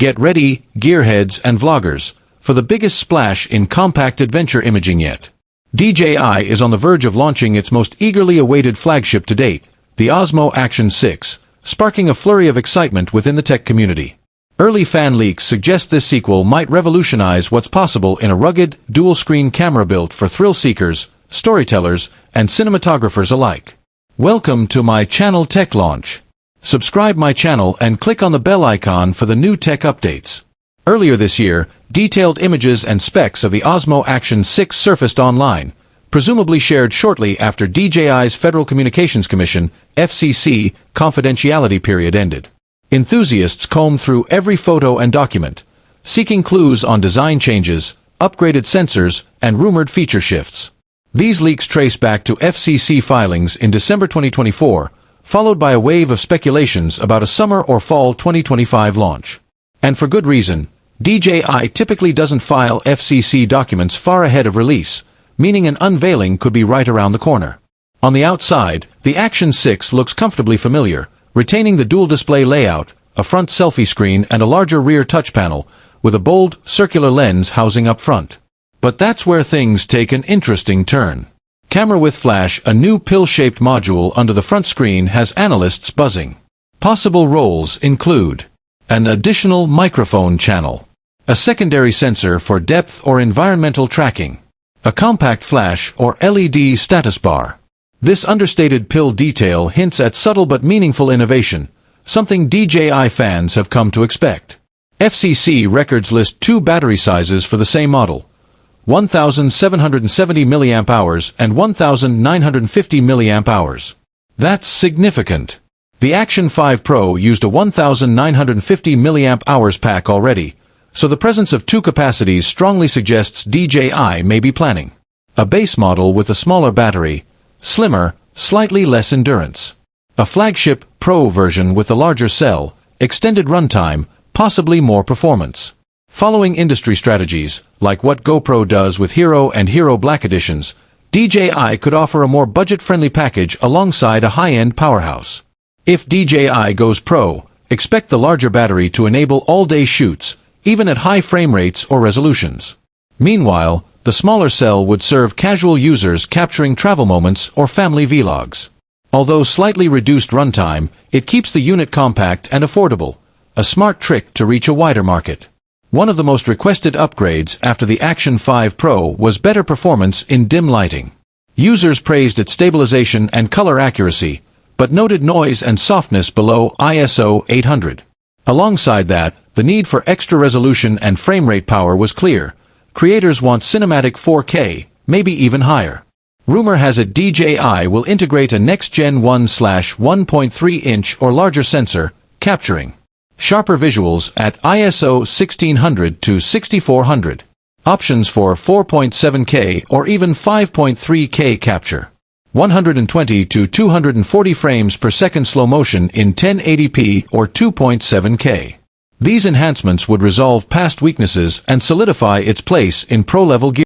Get ready, gearheads and vloggers, for the biggest splash in compact adventure imaging yet. DJI is on the verge of launching its most eagerly awaited flagship to date, the Osmo Action 6, sparking a flurry of excitement within the tech community. Early fan leaks suggest this sequel might revolutionize what's possible in a rugged, dual-screen camera built for thrill-seekers, storytellers, and cinematographers alike. Welcome to my channel Tech Launch. Subscribe my channel and click on the bell icon for the new tech updates. Earlier this year, detailed images and specs of the Osmo Action 6 surfaced online, presumably shared shortly after DJI's Federal Communications Commission, FCC, confidentiality period ended. Enthusiasts combed through every photo and document, seeking clues on design changes, upgraded sensors, and rumored feature shifts. These leaks trace back to FCC filings in December 2024, followed by a wave of speculations about a summer or fall 2025 launch. And for good reason. DJI typically doesn't file FCC documents far ahead of release, meaning an unveiling could be right around the corner. On the outside, the Action 6 looks comfortably familiar, retaining the dual display layout, a front selfie screen and a larger rear touch panel, with a bold, circular lens housing up front. But that's where things take an interesting turn. Camera with flash, a new pill-shaped module under the front screen, has analysts buzzing. Possible roles include an additional microphone channel, a secondary sensor for depth or environmental tracking, a compact flash or LED status bar. This understated pill detail hints at subtle but meaningful innovation, something DJI fans have come to expect. FCC records list two battery sizes for the same model: 1,770 mAh and 1,950 mAh. That's significant. The Action 5 Pro used a 1,950 mAh pack already, so the presence of two capacities strongly suggests DJI may be planning a base model with a smaller battery, slimmer, slightly less endurance. A flagship Pro version with a larger cell, extended runtime, possibly more performance. Following industry strategies, like what GoPro does with Hero and Hero Black editions, DJI could offer a more budget-friendly package alongside a high-end powerhouse. If DJI goes Pro, expect the larger battery to enable all-day shoots, even at high frame rates or resolutions. Meanwhile, the smaller cell would serve casual users capturing travel moments or family vlogs. Although slightly reduced runtime, it keeps the unit compact and affordable, a smart trick to reach a wider market. One of the most requested upgrades after the Action 5 Pro was better performance in dim lighting. Users praised its stabilization and color accuracy, but noted noise and softness below ISO 800. Alongside that, the need for extra resolution and frame rate power was clear. Creators want cinematic 4K, maybe even higher. Rumor has it DJI will integrate a next-gen 1/1.3-inch or larger sensor, capturing sharper visuals at ISO 1600 to 6400. Options for 4.7K or even 5.3K capture. 120 to 240 frames per second slow motion in 1080p or 2.7K. These enhancements would resolve past weaknesses and solidify its place in pro-level gear.